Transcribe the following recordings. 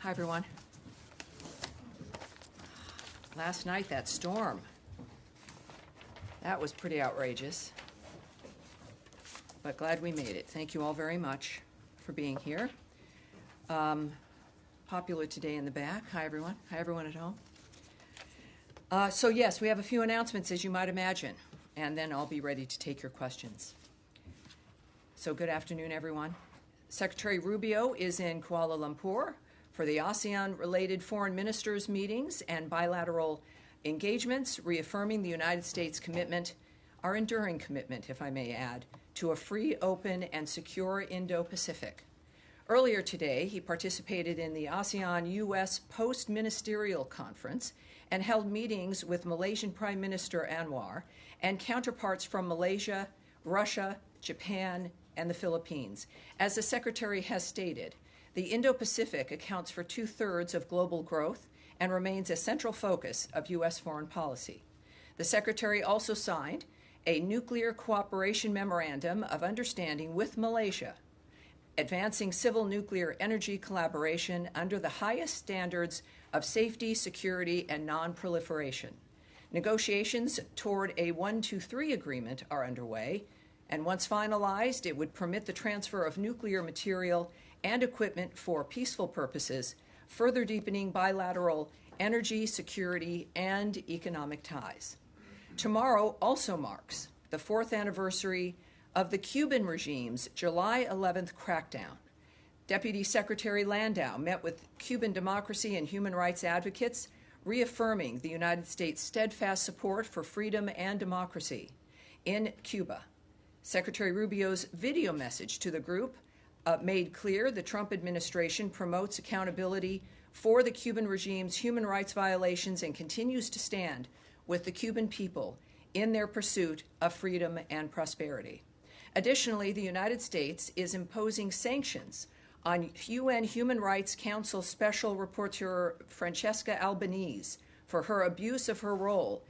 Hi, everyone. Last night, that storm, that was pretty outrageous, but glad we made it. Thank you all very much for being here. Popular today in the back. Hi, everyone. Hi, everyone at home. So yes, we have a few announcements, as you might imagine, and then I'll be ready to take your questions. So good afternoon, everyone. Secretary Rubio is in Kuala Lumpur for the ASEAN-related foreign ministers' meetings and bilateral engagements, reaffirming the United States' commitment, our enduring commitment, if I may add, to a free, open, and secure Indo-Pacific. Earlier today, he participated in the ASEAN U.S. Post-Ministerial Conference and held meetings with Malaysian Prime Minister Anwar and counterparts from Malaysia, Russia, Japan, and the Philippines. As the Secretary has stated, the Indo-Pacific accounts for 2/3 of global growth and remains a central focus of U.S. foreign policy. The Secretary also signed a nuclear cooperation memorandum of understanding with Malaysia, advancing civil nuclear energy collaboration under the highest standards of safety, security, and non-proliferation. Negotiations toward a 123 agreement are underway, and once finalized, it would permit the transfer of nuclear material and equipment for peaceful purposes, further deepening bilateral energy, security, and economic ties. Tomorrow also marks the 4th anniversary of the Cuban regime's July 11th crackdown. Deputy Secretary Landau met with Cuban democracy and human rights advocates, reaffirming the United States' steadfast support for freedom and democracy in Cuba. Secretary Rubio's video message to the group made clear the Trump administration promotes accountability for the Cuban regime's human rights violations and continues to stand with the Cuban people in their pursuit of freedom and prosperity. Additionally, the United States is imposing sanctions on UN Human Rights Council Special Rapporteur Francesca Albanese for her abuse of her role,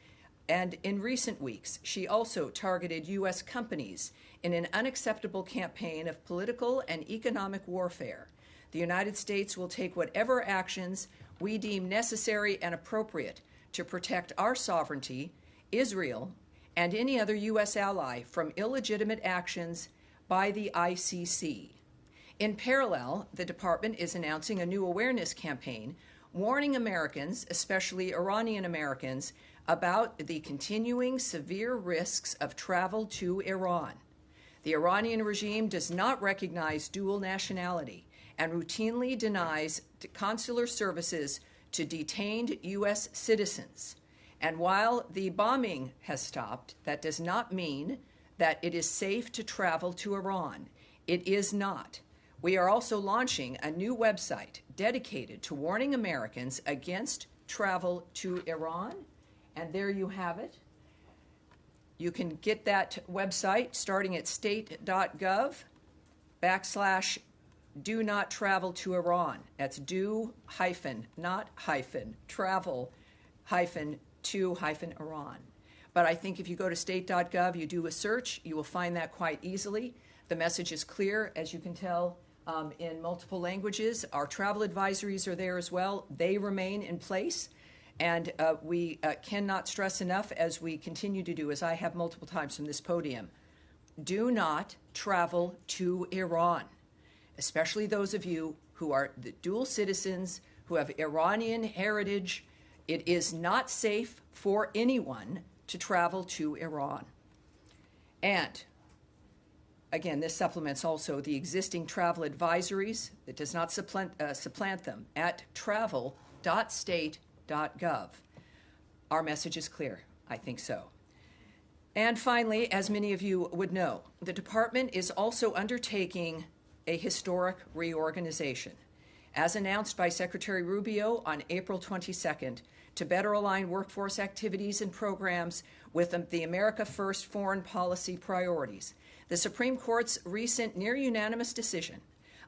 and in recent weeks, she also targeted U.S. companies in an unacceptable campaign of political and economic warfare. The United States will take whatever actions we deem necessary and appropriate to protect our sovereignty, Israel, and any other U.S. ally from illegitimate actions by the ICC. In parallel, the Department is announcing a new awareness campaign warning Americans, especially Iranian Americans, about the continuing severe risks of travel to Iran. The Iranian regime does not recognize dual nationality and routinely denies consular services to detained U.S. citizens. And while the bombing has stopped, that does not mean that it is safe to travel to Iran. It is not. We are also launching a new website dedicated to warning Americans against travel to Iran. And there you have it. You can get that website starting at state.gov/do not travel to Iran. That's do hyphen, not hyphen, travel hyphen to hyphen Iran. But I think if you go to state.gov, you do a search, you will find that quite easily. The message is clear, as you can tell, in multiple languages. Our travel advisories are there as well. They remain in place. And we cannot stress enough, as we continue to do, as I have multiple times from this podium, do not travel to Iran, especially those of you who are the dual citizens, who have Iranian heritage. It is not safe for anyone to travel to Iran. And again, this supplements also the existing travel advisories. It does not supplant them at travel.state.gov. Our message is clear. I think so. And finally, as many of you would know, the department is also undertaking a historic reorganization, as announced by Secretary Rubio on April 22nd, to better align workforce activities and programs with the America First foreign policy priorities. The Supreme Court's recent near-unanimous decision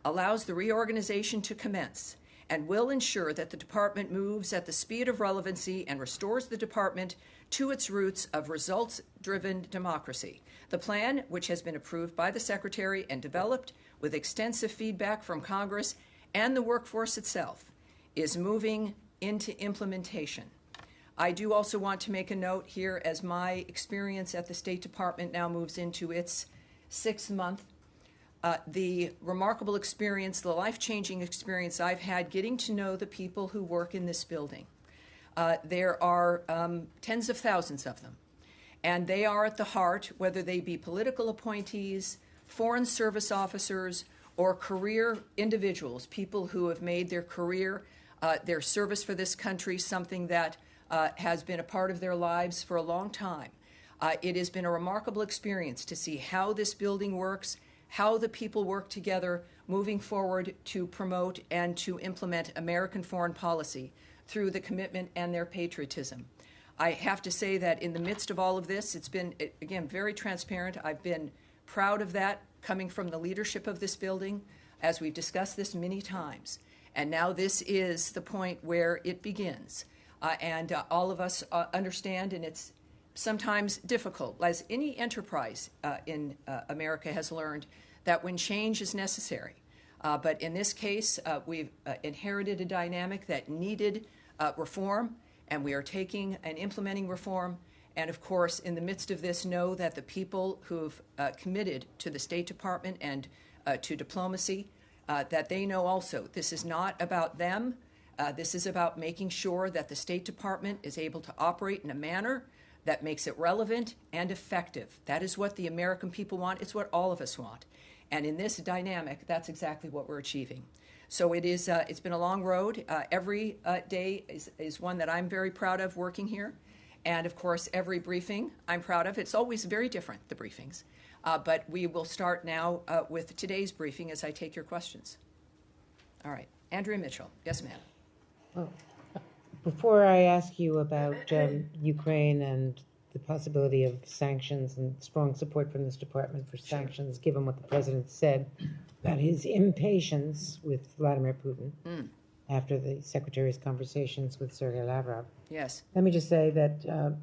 allows the reorganization to commence and will ensure that the department moves at the speed of relevancy and restores the department to its roots of results-driven democracy. The plan, which has been approved by the Secretary and developed with extensive feedback from Congress and the workforce itself, is moving into implementation. I do also want to make a note here, as my experience at the State Department now moves into its 6th month, the remarkable experience, the life-changing experience I've had getting to know the people who work in this building. There are tens of thousands of them, and they are at the heart, whether they be political appointees, foreign service officers, or career individuals, people who have made their career, their service for this country, something that has been a part of their lives for a long time. It has been a remarkable experience to see how this building works, how the people work together moving forward to promote and to implement American foreign policy through the commitment and their patriotism. I have to say that in the midst of all of this, it's been, again, very transparent. I've been proud of that coming from the leadership of this building, as we've discussed this many times. And now this is the point where it begins. And all of us understand, and it's sometimes difficult, as any enterprise in America has learned, that when change is necessary. But in this case, we've inherited a dynamic that needed reform, and we are taking and implementing reform. And of course, in the midst of this, know that the people who've committed to the State Department and to diplomacy, that they know also this is not about them. This is about making sure that the State Department is able to operate in a manner that makes it relevant and effective. That is what the American people want. It's what all of us want. And in this dynamic, that's exactly what we're achieving. So it is, it's been a long road. Every day is one that I'm very proud of working here. And of course, every briefing I'm proud of. It's always very different, the briefings. But we will start now with today's briefing as I take your questions. All right. Andrea Mitchell. Yes, ma'am. Well, before I ask you about Ukraine and the possibility of sanctions and strong support from this department for sanctions, given what the president said about his impatience with Vladimir Putin after the secretary's conversations with Sergei Lavrov. Yes. Let me just say that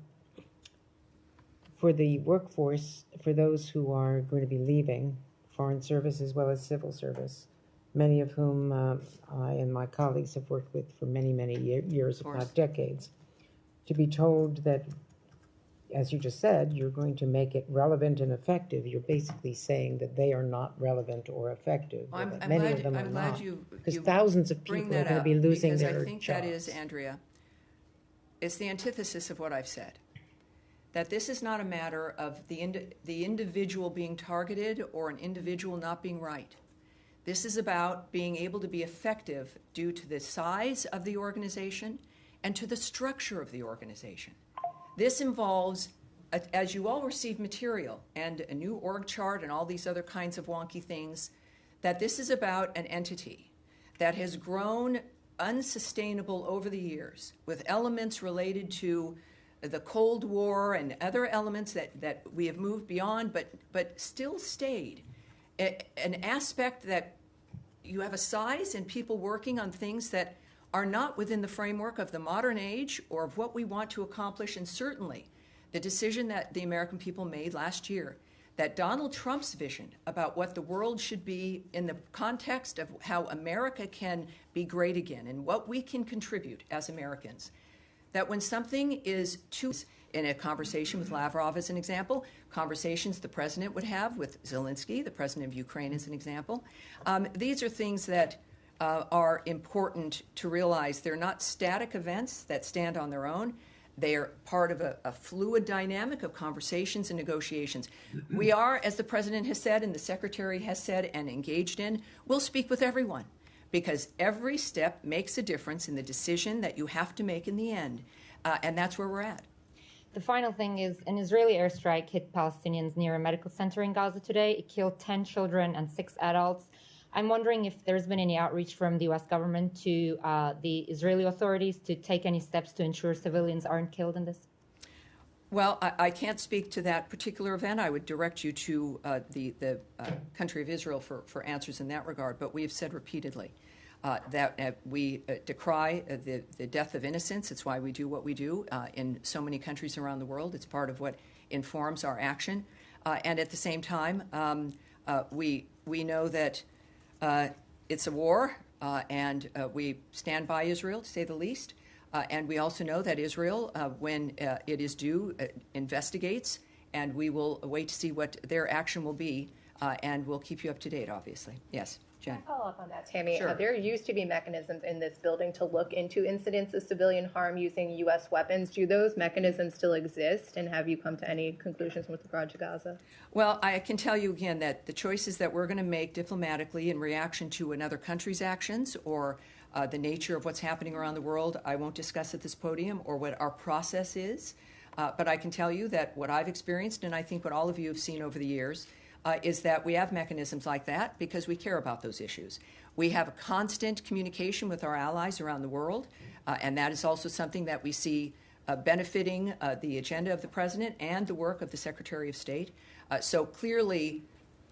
for the workforce, for those who are going to be leaving foreign service as well as civil service, many of whom I and my colleagues have worked with for many, many years, if not decades, to be told that, as you just said, you're going to make it relevant and effective. You're basically saying that they are not relevant or effective. I'm many of them are glad not. you Because thousands of people are going to be losing their jobs. I think that is, Andrea, it's the antithesis of what I've said. That this is not a matter of the individual being targeted or an individual not being right. This is about being able to be effective due to the size of the organization and to the structure of the organization. This involves, as you all receive material and a new org chart and all these other kinds of wonky things, that this is about an entity that has grown unsustainable over the years with elements related to the Cold War and other elements that we have moved beyond, but still stayed. An aspect that you have a size and people working on things that are not within the framework of the modern age or of what we want to accomplish, and certainly the decision that the American people made last year, that Donald Trump's vision about what the world should be in the context of how America can be great again and what we can contribute as Americans, that when something is too, in a conversation with Lavrov as an example, conversations the president would have with Zelensky, the president of Ukraine as an example, these are things that are important to realize. They're not static events that stand on their own. They are part of a fluid dynamic of conversations and negotiations. We are, as the president has said and the secretary has said and engaged in, we'll speak with everyone, because every step makes a difference in the decision that you have to make in the end, and that's where we're at. The final thing is an Israeli airstrike hit Palestinians near a medical center in Gaza today. It killed 10 children and 6 adults. I'm wondering if there's been any outreach from the U.S. government to the Israeli authorities to take any steps to ensure civilians aren't killed in this? Well, I can't speak to that particular event. I would direct you to the country of Israel for answers in that regard. But we have said repeatedly that we decry the death of innocents. It's why we do what we do in so many countries around the world. It's part of what informs our action. And at the same time, we know that it's a war. and we stand by Israel, to say the least. And we also know that Israel, when it is due, investigates, and we will wait to see what their action will be, and we'll keep you up to date, obviously. Yes, Jen. Can I follow up on that, Tammy? Sure. There used to be mechanisms in this building to look into incidents of civilian harm using U.S. weapons. Do those mechanisms still exist, and have you come to any conclusions with regard to Gaza? Well, I can tell you again that the choices that we're going to make diplomatically in reaction to another country's actions or the nature of what's happening around the world, I won't discuss at this podium, or what our process is. But I can tell you that what I've experienced, and I think what all of you have seen over the years, is that we have mechanisms like that because we care about those issues. We have a constant communication with our allies around the world, and that is also something that we see benefiting the agenda of the President and the work of the Secretary of State. So clearly,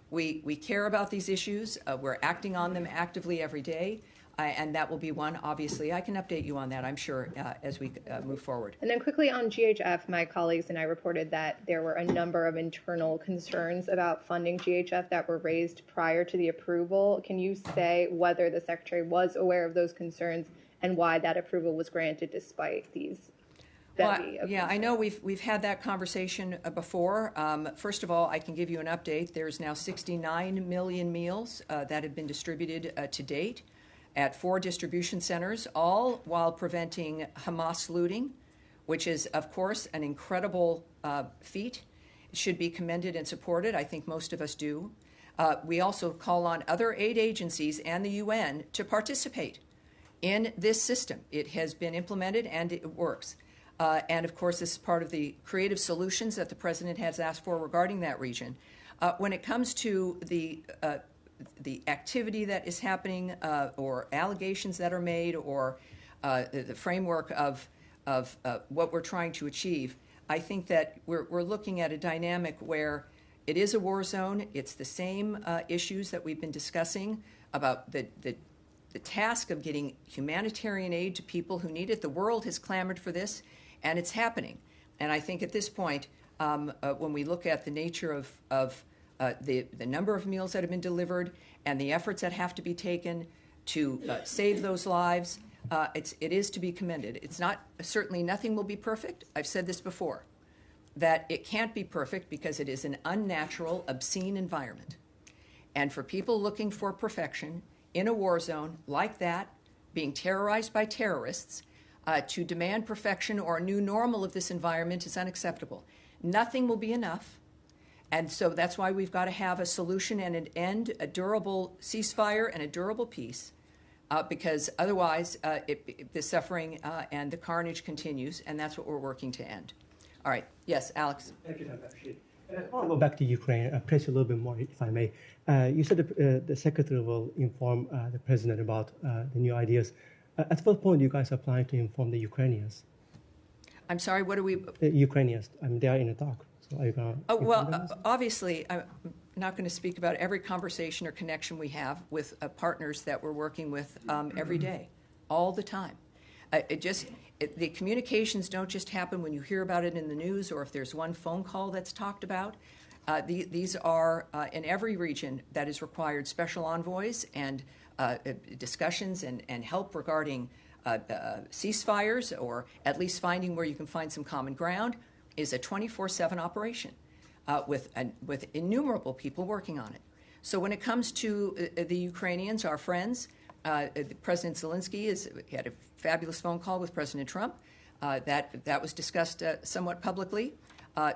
we care about these issues. We're acting on them actively every day. And that will be one, obviously. I can update you on that, I'm sure, as we move forward. And then quickly on GHF, my colleagues and I reported that there were a number of internal concerns about funding GHF that were raised prior to the approval. Can you say whether the Secretary was aware of those concerns and why that approval was granted despite these? Yeah, I know we've had that conversation before. First of all, I can give you an update. There's now 69 million meals that have been distributed to date at 4 distribution centers, all while preventing Hamas looting, which is, of course, an incredible feat. It should be commended and supported. I think most of us do. We also call on other aid agencies and the UN to participate in this system. It has been implemented and it works. And, of course, this is part of the creative solutions that the President has asked for regarding that region. When it comes to the activity that is happening or allegations that are made or the framework of what we're trying to achieve, I think that we're looking at a dynamic where it is a war zone. It's the same issues that we've been discussing about the task of getting humanitarian aid to people who need it. The world has clamored for this, and it's happening. And I think at this point, when we look at the nature of the number of meals that have been delivered and the efforts that have to be taken to save those lives, it is to be commended. It's not, certainly nothing will be perfect. I've said this before, that it can't be perfect because it is an unnatural, obscene environment. And for people looking for perfection in a war zone like that, being terrorized by terrorists, to demand perfection or a new normal of this environment is unacceptable. Nothing will be enough. And so that's why we've got to have a solution and an end, a durable ceasefire and a durable peace, because otherwise the suffering and the carnage continues, and that's what we're working to end. All right. Yes, Alex. Thank you, Dr. I want to go back to Ukraine, press you a little bit more, if I may. You said the Secretary will inform the President about the new ideas. At what point do you guys are planning to inform the Ukrainians? I'm sorry, what are we? Ukrainians, I mean, they are in the dark. So are you going to obviously, I'm not going to speak about every conversation or connection we have with partners that we're working with every day, all the time. The communications don't just happen when you hear about it in the news or if there's one phone call that's talked about. These are, in every region that is required, special envoys and discussions and help regarding ceasefires or at least finding where you can find some common ground is a 24/7 operation with innumerable people working on it. So when it comes to the Ukrainians, our friends, President Zelensky had a fabulous phone call with President Trump. That was discussed somewhat publicly.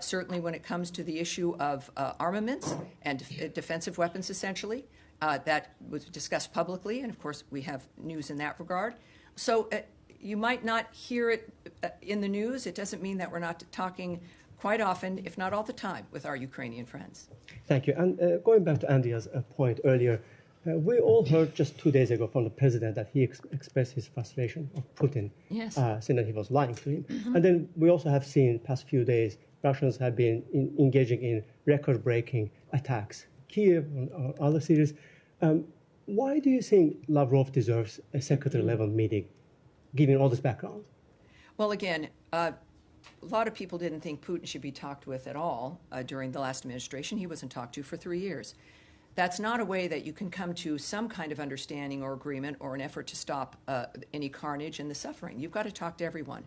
Certainly when it comes to the issue of armaments and defensive weapons, essentially, that was discussed publicly. And, of course, we have news in that regard. So you might not hear it in the news. It doesn't mean that we're not talking quite often, if not all the time, with our Ukrainian friends. Thank you. And going back to Andrea's point earlier, we all heard just 2 days ago from the president that he expressed his frustration of Putin, yes, saying that he was lying to him. Mm-hmm. And then we also have seen past few days Russians have been engaging in record-breaking attacks, Kiev or other cities. Why do you think Lavrov deserves a secretary-level meeting, given all this background? Well, again, a lot of people didn't think Putin should be talked with at all during the last administration. He wasn't talked to for 3 years. that's not a way that you can come to some kind of understanding or agreement or an effort to stop any carnage and the suffering. You've got to talk to everyone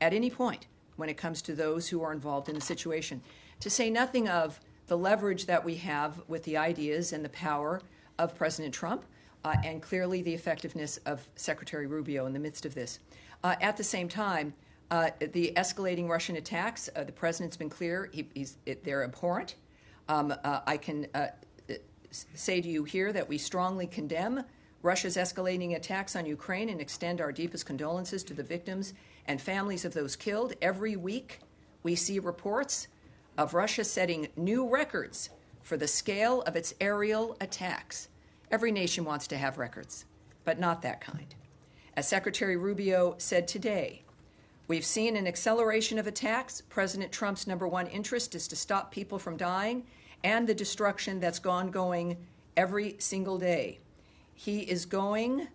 at any point when it comes to those who are involved in the situation, to say nothing of the leverage that we have with the ideas and the power of President Trump, and clearly the effectiveness of Secretary Rubio in the midst of this. At the same time, the escalating Russian attacks, the president's been clear, they're abhorrent. I can say to you here that we strongly condemn Russia's escalating attacks on Ukraine and extend our deepest condolences to the victims and families of those killed. Every week, we see reports of Russia setting new records for the scale of its aerial attacks. Every nation wants to have records, but not that kind. As Secretary Rubio said today, we've seen an acceleration of attacks. President Trump's number one interest is to stop people from dying and the destruction that's going every single day. He is going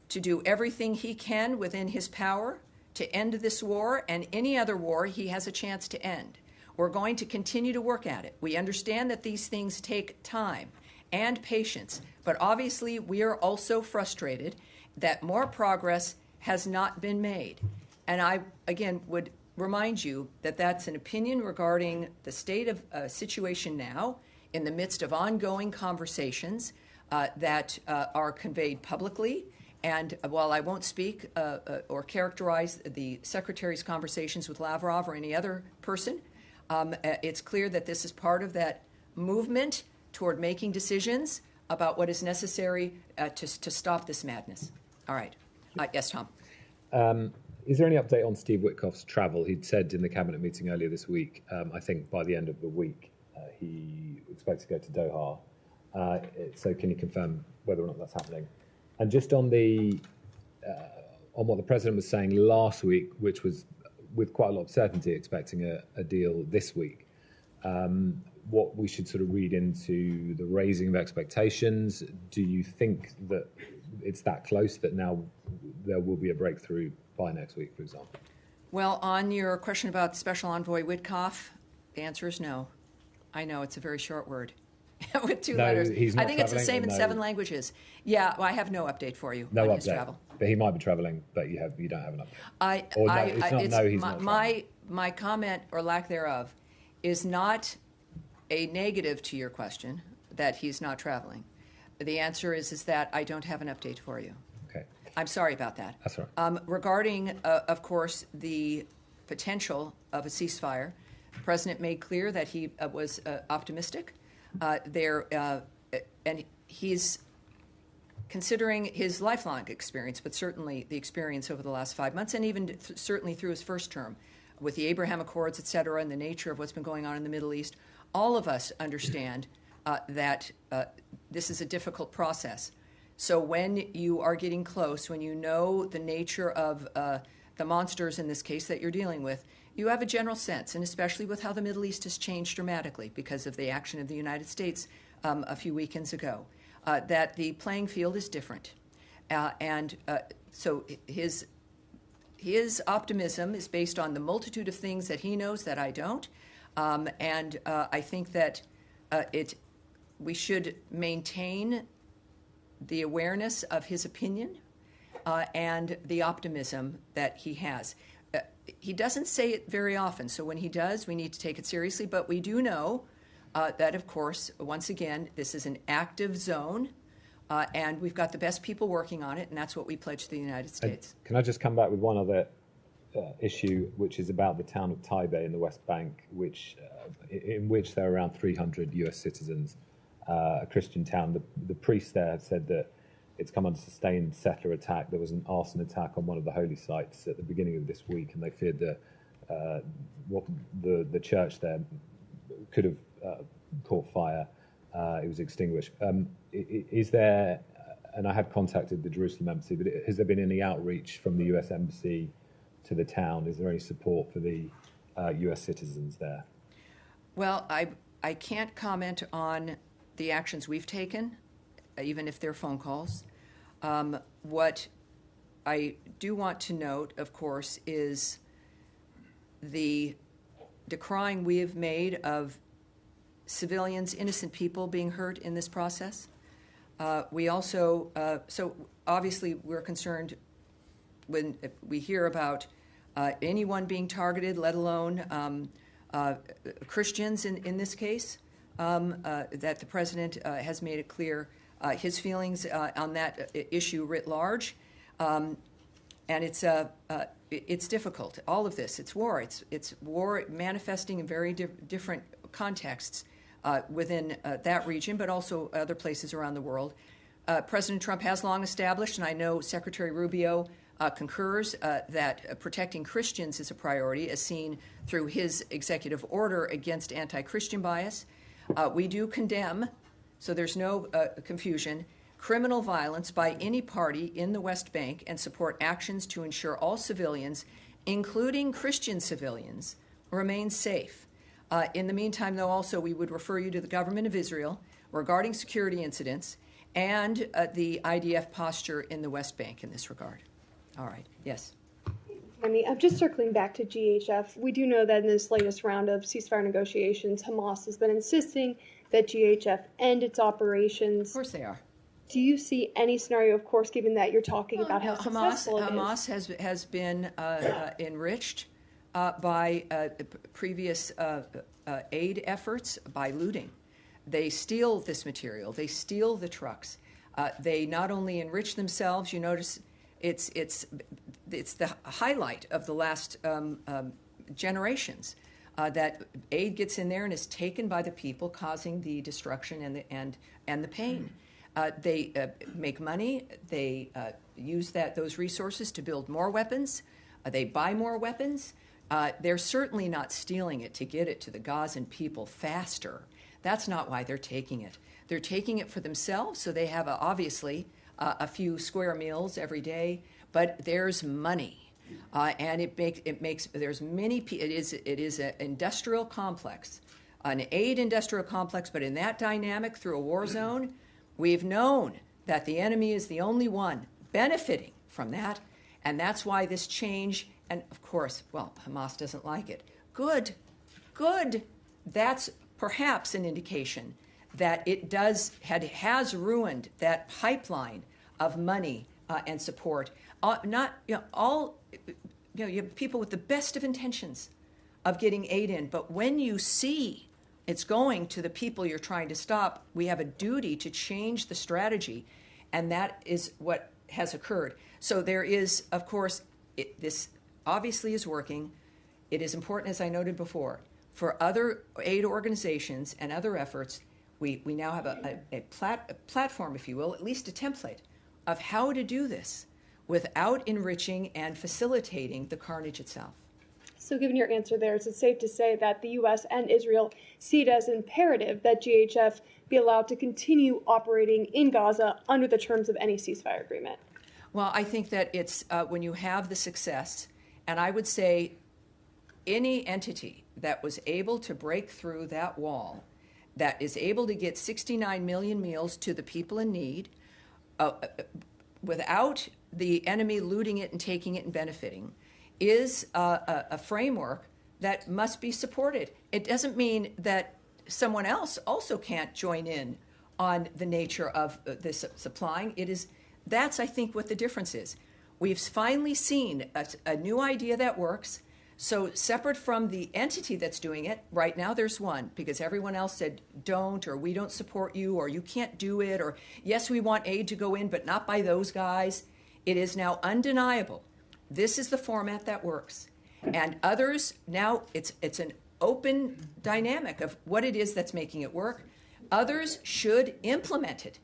to do everything he can within his power to end this war and any other war he has a chance to end. We're going to continue to work at it. We understand that these things take time and patience, but obviously we are also frustrated that more progress has not been made. And I, again, would remind you that that's an opinion regarding the state of situation now in the midst of ongoing conversations that are conveyed publicly. And while I won't speak or characterize the Secretary's conversations with Lavrov or any other person, it's clear that this is part of that movement toward making decisions about what is necessary to stop this madness. All right. Yes, Tom. Is there any update on Steve Witkoff's travel? He'd said in the cabinet meeting earlier this week, I think by the end of the week, he expects to go to Doha. So can you confirm whether or not that's happening? And just on what the president was saying last week, which was with quite a lot of certainty expecting a deal this week, what we should sort of read into the raising of expectations. Do you think that it's that close that now there will be a breakthrough by next week, for example? Well, on your question about Special Envoy Witkoff, the answer is no. I know it's a very short word with two letters. He's not I think it's the same in no. 7 languages. Yeah, well, I have no update for you No on update. his travel. But he might be traveling, but you don't have an update. He's not my comment or lack thereof is not a negative to your question that he's not traveling. The answer is that I don't have an update for you. Okay. I'm sorry about that. That's all right. Regarding, of course, the potential of a ceasefire, the president made clear that he was optimistic. And he's considering his lifelong experience, but certainly the experience over the last 5 months, and even certainly through his first term, with the Abraham Accords, et cetera, and the nature of what's been going on in the Middle East, all of us understand that this is a difficult process. So when you are getting close, when you know the nature of the monsters in this case that you're dealing with, you have a general sense, and especially with how the Middle East has changed dramatically because of the action of the United States a few weekends ago, that the playing field is different. So his optimism is based on the multitude of things that he knows that I don't. I think that we should maintain the awareness of his opinion and the optimism that he has. He doesn't say it very often, so when he does, we need to take it seriously. But we do know that, of course, once again, this is an active zone, and we've got the best people working on it, and that's what we pledge to the United States. Can I just come back with one other issue, which is about the town of Taipei in the West Bank, in which there are around 300 U.S. citizens, a Christian town. The priests there have said that it's come under sustained settler attack. There was an arson attack on one of the holy sites at the beginning of this week, and they feared that the church there could have caught fire. It was extinguished. Is there, and I have contacted the Jerusalem embassy, but has there been any outreach from the U.S. embassy to the town? Is there any support for the U.S. citizens there? Well, I can't comment on the actions we've taken, even if they're phone calls. What I do want to note, of course, is the decrying we have made of civilians, innocent people being hurt in this process. We also, so obviously we're concerned when we hear about anyone being targeted, let alone Christians in this case, that the president has made it clear his feelings on that issue writ large. And it's difficult. All of this, it's war. It's war manifesting in very different contexts within that region, but also other places around the world. President Trump has long established, and I know Secretary Rubio concurs, that protecting Christians is a priority, as seen through his executive order against anti-Christian bias. We do condemn, so there's no confusion, criminal violence by any party in the West Bank and support actions to ensure all civilians, including Christian civilians, remain safe. In the meantime, though, also we would refer you to the government of Israel regarding security incidents and the IDF posture in the West Bank in this regard. All right. Yes. Tammy, I'm just circling back to GHF. We do know that in this latest round of ceasefire negotiations, Hamas has been insisting that GHF end its operations. Of course they are. Do you see any scenario, of course, given that you're talking about how successful Hamas has been enriched by previous aid efforts by looting. They steal this material. They steal the trucks. They not only enrich themselves. You notice it's the highlight of the last generations that aid gets in there and is taken by the people, causing the destruction and the pain. They make money. They use those resources to build more weapons. They buy more weapons. They're certainly not stealing it to get it to the Gazan people faster. That's not why they're taking it. They're taking it for themselves, so they have obviously a few square meals every day. But there's money, and there's many. It is an industrial complex, an aid industrial complex. But in that dynamic, through a war zone, we've known that the enemy is the only one benefiting from that, and that's why this change. And of course, well, Hamas doesn't like it. Good. That's perhaps an indication that it has ruined that pipeline of money and support. You have people with the best of intentions of getting aid in, but when you see it's going to the people you're trying to stop, we have a duty to change the strategy, and that is what has occurred. So there is, of course, this obviously is working. It is important, as I noted before, for other aid organizations and other efforts. We now have a platform, if you will, at least a template of how to do this without enriching and facilitating the carnage itself. So given your answer there, is it safe to say that the U.S. and Israel see it as imperative that GHF be allowed to continue operating in Gaza under the terms of any ceasefire agreement? Well, I think that it's when you have the success, and I would say any entity that was able to break through that wall, that is able to get 69 million meals to the people in need, without the enemy looting it and taking it and benefiting, is a framework that must be supported. It doesn't mean that someone else also can't join in on the nature of this supplying. That's, I think, what the difference is. We've finally seen a new idea that works. So separate from the entity that's doing it, right now there's one, because everyone else said don't, or we don't support you, or you can't do it, or yes, we want aid to go in, but not by those guys. It is now undeniable. This is the format that works. And others, now it's an open dynamic of what it is that's making it work. Others should implement it.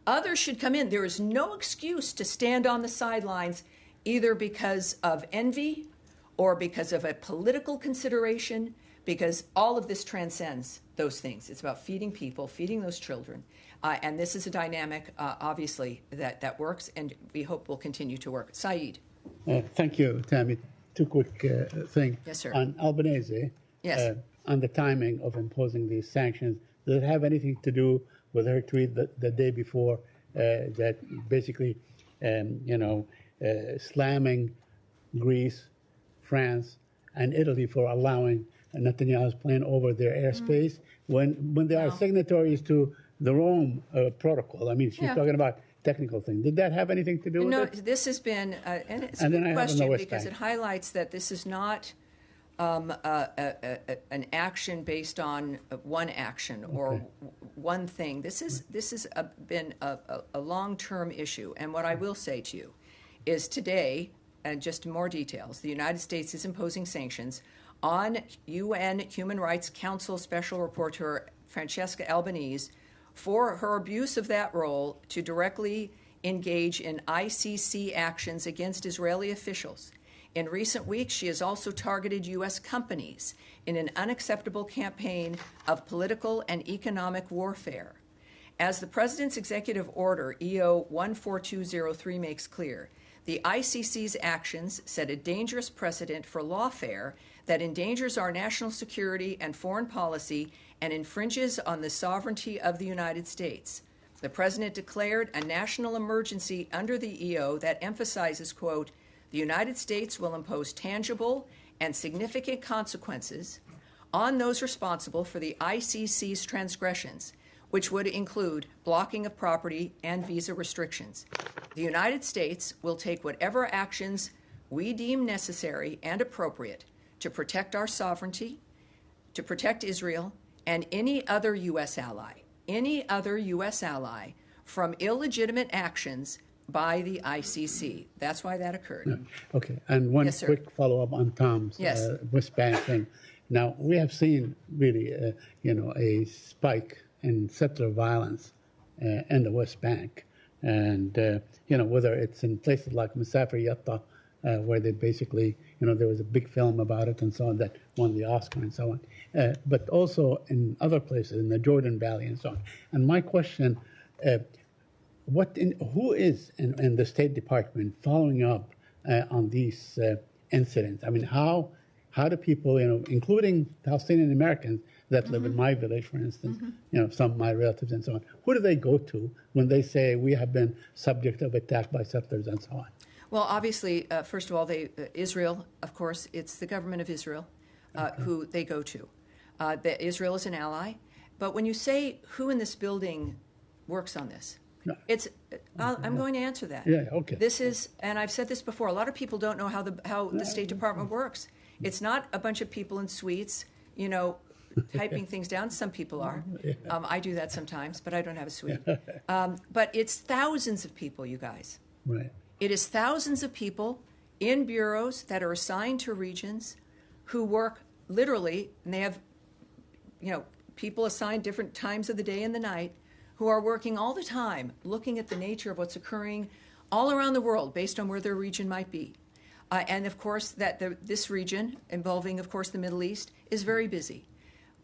Others should come in. There is no excuse to stand on the sidelines either because of envy or because of a political consideration, because all of this transcends those things. It's about feeding people, feeding those children. And this is a dynamic, obviously, that works, and we hope will continue to work. Saeed. Thank you, Tammy. Two quick things. Yes, sir. On Albanese, yes. On the timing of imposing these sanctions, does it have anything to do with her tweet the day before that basically, slamming Greece, France, and Italy for allowing Netanyahu's plane over their airspace when they are Wow. signatories to the Rome Protocol. I mean, she's Yeah. talking about technical things. Did that have anything to do with No, it? this has been, and it's a And then good I have on the question West because Bank. it highlights that this is not an action based on one action or Okay. one thing. This is been a long-term issue. And what I will say to you is today, and just more details, the United States is imposing sanctions on UN Human Rights Council Special Rapporteur Francesca Albanese for her abuse of that role to directly engage in ICC actions against Israeli officials. In recent weeks, she has also targeted U.S. companies in an unacceptable campaign of political and economic warfare. As the President's Executive Order, EO 14203, makes clear, the ICC's actions set a dangerous precedent for lawfare that endangers our national security and foreign policy and infringes on the sovereignty of the United States. The President declared a national emergency under the EO that emphasizes, quote, the United States will impose tangible and significant consequences on those responsible for the ICC's transgressions, which would include blocking of property and visa restrictions. The United States will take whatever actions we deem necessary and appropriate to protect our sovereignty, to protect Israel, and any other U.S. ally from illegitimate actions by the ICC. That's why that occurred. Okay, and one Yes, sir. quick follow-up on Tom's Yes. West Bank thing. Now, we have seen really, a spike in settler violence in the West Bank. And, whether it's in places like Masafer Yatta, where they basically, there was a big film about it and so on that won the Oscar and so on. But also in other places, in the Jordan Valley and so on. And my question, who is in the State Department following up on these incidents? I mean, how do people, including Palestinian Americans that live in my village, for instance, some of my relatives and so on, who do they go to when they say we have been subject of attack by settlers and so on? Well, obviously, first of all, Israel, of course, it's the government of Israel who they go to. Israel is an ally. But when you say who in this building works on this, No. I'm going to answer that. Yeah, okay. This is, and I've said this before, a lot of people don't know how the State Department works. It's not a bunch of people in suites, typing things down. Some people are. I do that sometimes, but I don't have a suite. But it's thousands of people, you guys. Right. It is thousands of people in bureaus that are assigned to regions who work literally, and they have, people assigned different times of the day and the night who are working all the time looking at the nature of what's occurring all around the world based on where their region might be. And, of course, this region, involving, of course, the Middle East, is very busy.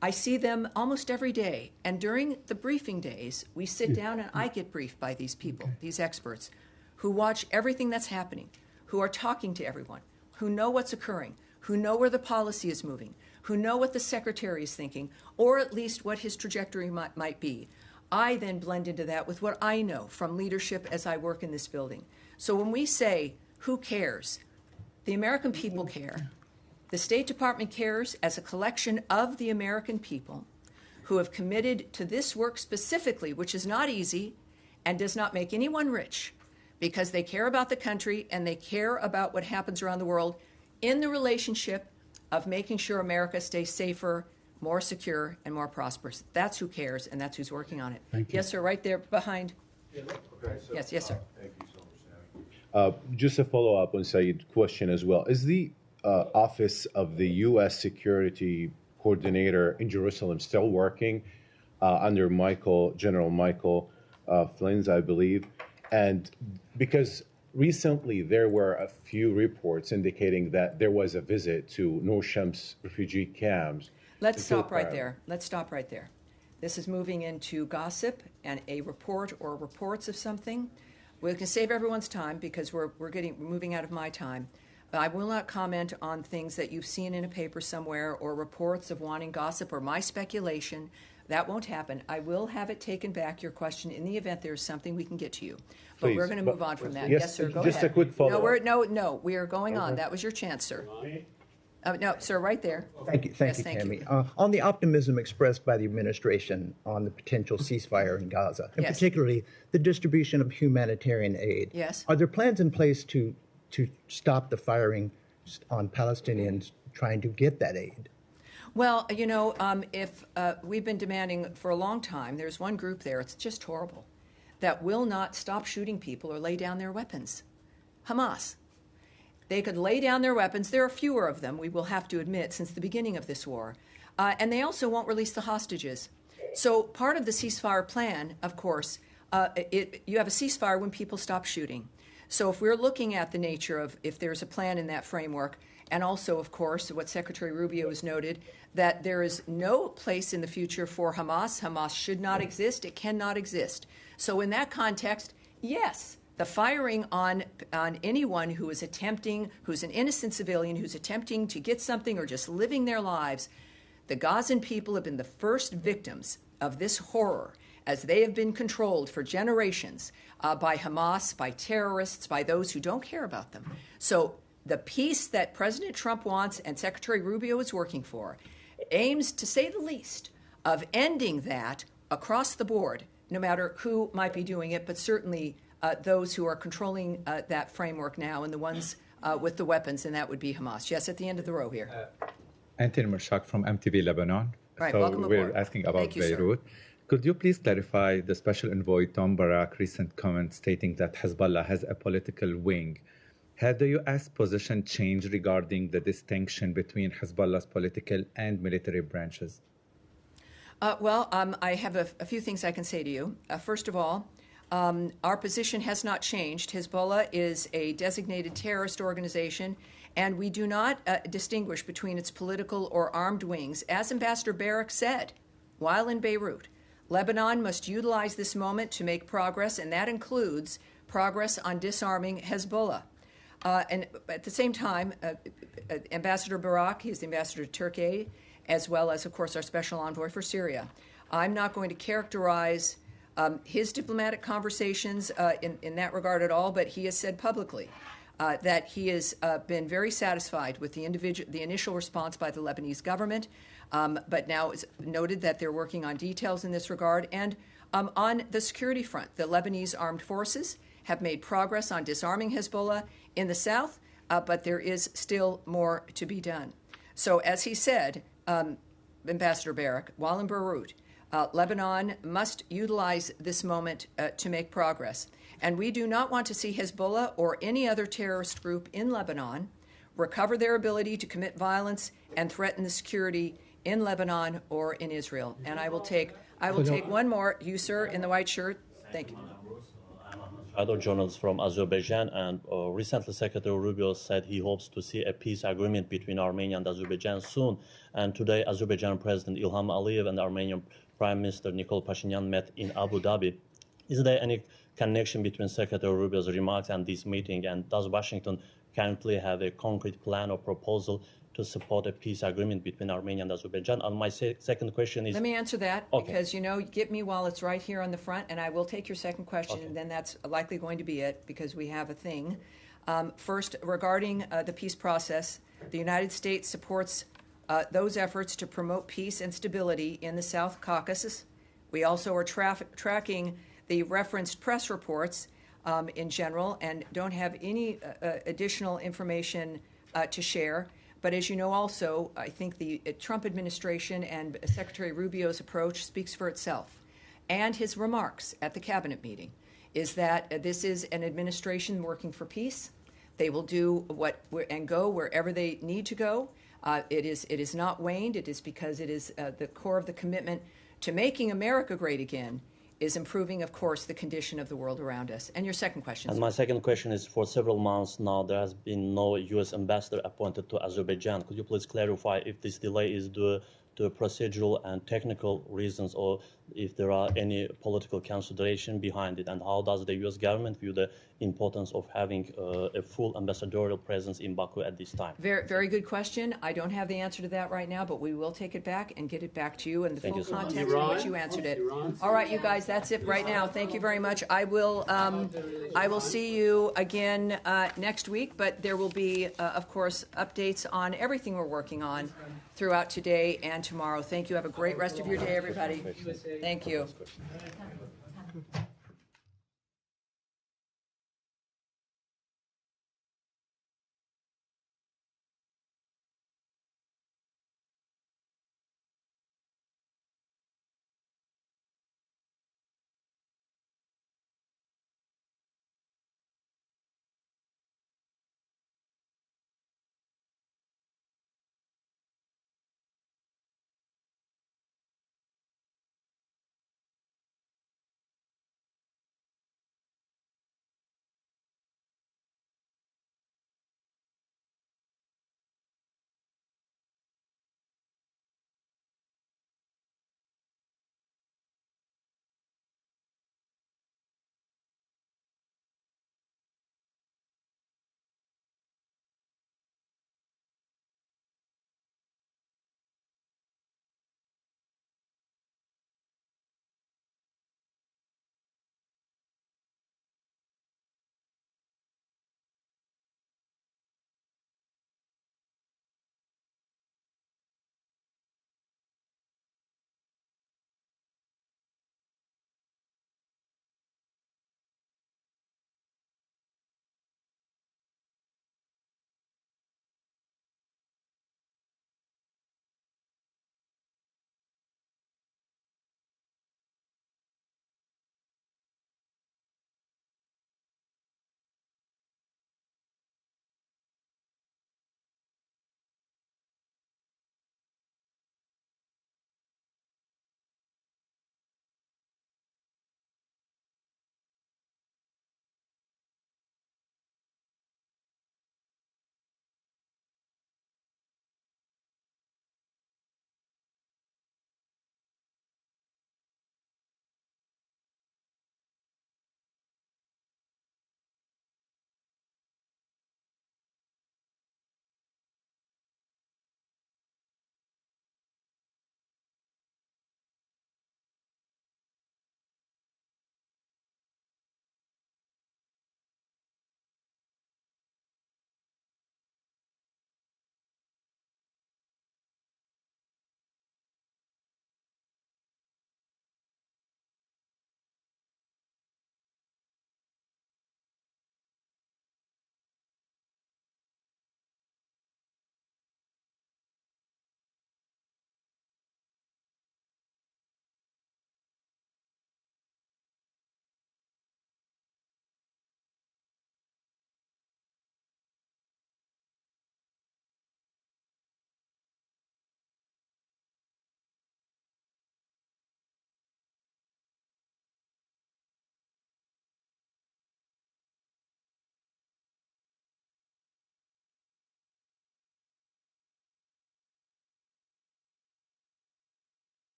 I see them almost every day. And during the briefing days, we sit down and I get briefed by these people, these experts, who watch everything that's happening, who are talking to everyone, who know what's occurring, who know where the policy is moving, who know what the secretary is thinking, or at least what his trajectory might be. I then blend into that with what I know from leadership as I work in this building. So when we say, who cares? The American people care. The State Department cares as a collection of the American people who have committed to this work specifically, which is not easy and does not make anyone rich, because they care about the country and they care about what happens around the world in the relationship of making sure America stays safer, more secure, and more prosperous. That's who cares, and that's who's working on it. Thank you. Yes, sir, right there behind. Okay, so, Yes, sir. Thank you so much, Sammy. Just a follow-up on Saeed's question as well. Is the Office of the U.S. Security Coordinator in Jerusalem still working under General Michael Flynn, I believe? And because recently there were a few reports indicating that there was a visit to Noor Shams refugee camps. Let's stop right there. This is moving into gossip and a report or reports of something. We can save everyone's time because we're moving out of my time. I will not comment on things that you've seen in a paper somewhere or reports of wanting gossip or my speculation. That won't happen. I will have it taken back, your question, in the event there's something we can get to you. But Please, we're going to move on from that. yes, Yes, sir, go just ahead. a quick follow-up. No, we are going on. That was your chance, sir. No, sir, right there. Thank you, Yes, thank thank you, you. Tammy. On the optimism expressed by the administration on the potential ceasefire in Gaza, and Yes. particularly the distribution of humanitarian aid, Yes. are there plans in place to stop the firing on Palestinians trying to get that aid? Well, you know, if we've been demanding for a long time, there's one group there, it's just horrible, that will not stop shooting people or lay down their weapons. Hamas. They could lay down their weapons. There are fewer of them, we will have to admit, since the beginning of this war. And they also won't release the hostages. So part of the ceasefire plan, of course, you have a ceasefire when people stop shooting. So if we're looking at the nature of if there's a plan in that framework, and also, of course, what Secretary Rubio has noted, that there is no place in the future for Hamas. Hamas should not exist. It cannot exist. So in that context, yes, the firing on anyone who is attempting, who's an innocent civilian, who's attempting to get something or just living their lives, the Gazan people have been the first victims of this horror, as they have been controlled for generations by Hamas, by terrorists, by those who don't care about them. So the peace that President Trump wants and Secretary Rubio is working for aims, to say the least, of ending that across the board, no matter who might be doing it, but certainly those who are controlling that framework now and the ones with the weapons, and that would be Hamas. Yes, at the end of the row here. Anthony Mershak from MTV Lebanon. Right, so welcome we're aboard. asking about Thank you, sir. Beirut. Could you please clarify the special envoy Tom Barak's recent comment stating that Hezbollah has a political wing? Had the U.S. position changed regarding the distinction between Hezbollah's political and military branches? I have a few things I can say to you. First of all, our position has not changed. Hezbollah is a designated terrorist organization, and we do not distinguish between its political or armed wings. As Ambassador Barak said while in Beirut, Lebanon must utilize this moment to make progress, and that includes progress on disarming Hezbollah. And at the same time, Ambassador Barak, he is the ambassador to Turkey, as well as, of course, our special envoy for Syria. I'm not going to characterize his diplomatic conversations in that regard at all, but he has said publicly that he has been very satisfied with the initial response by the Lebanese government, but now it's noted that they're working on details in this regard. And on the security front, the Lebanese armed forces have made progress on disarming Hezbollah in the south, but there is still more to be done. So as he said, Ambassador Barak, while in Beirut, Lebanon must utilize this moment to make progress. And we do not want to see Hezbollah or any other terrorist group in Lebanon recover their ability to commit violence and threaten the security in Lebanon or in Israel. And I will take one more. You, sir, in the white shirt. Thank you. Other journalists from Azerbaijan, and recently Secretary Rubio said he hopes to see a peace agreement between Armenia and Azerbaijan soon. And today, Azerbaijan President Ilham Aliyev and Armenian Prime Minister Nikol Pashinyan met in Abu Dhabi. Is there any connection between Secretary Rubio's remarks and this meeting? And does Washington currently have a concrete plan or proposal to support a peace agreement between Armenia and Azerbaijan? And my second question is... Let me answer that, okay, because, get me while it's right here on the front, and I will take your second question, okay, and then that's likely going to be it, because we have a thing. First, regarding the peace process, the United States supports those efforts to promote peace and stability in the South Caucasus. We also are tracking the referenced press reports in general and don't have any additional information to share. But as you know also, I think the Trump administration and Secretary Rubio's approach speaks for itself. And his remarks at the cabinet meeting is that this is an administration working for peace. They will do and go wherever they need to go. It is not waned. It is because it is the core of the commitment to making America great again is improving, of course, the condition of the world around us. And your second question, and sir. my second question is, for several months now, there has been no U.S. ambassador appointed to Azerbaijan. Could you please clarify if this delay is due the procedural and technical reasons, or if there are any political consideration behind it, and how does the U.S. government view the importance of having a full ambassadorial presence in Baku at this time? Very, very good question. I don't have the answer to that right now, but we will take it back and get it back to you and the Thank full you so much. context in which you answered it. All right, you guys, that's it right now. Thank you very much. I will see you again next week, but there will be, of course, updates on everything we're working on throughout today and tomorrow. Thank you. Have a great rest of your day, everybody. Thank you.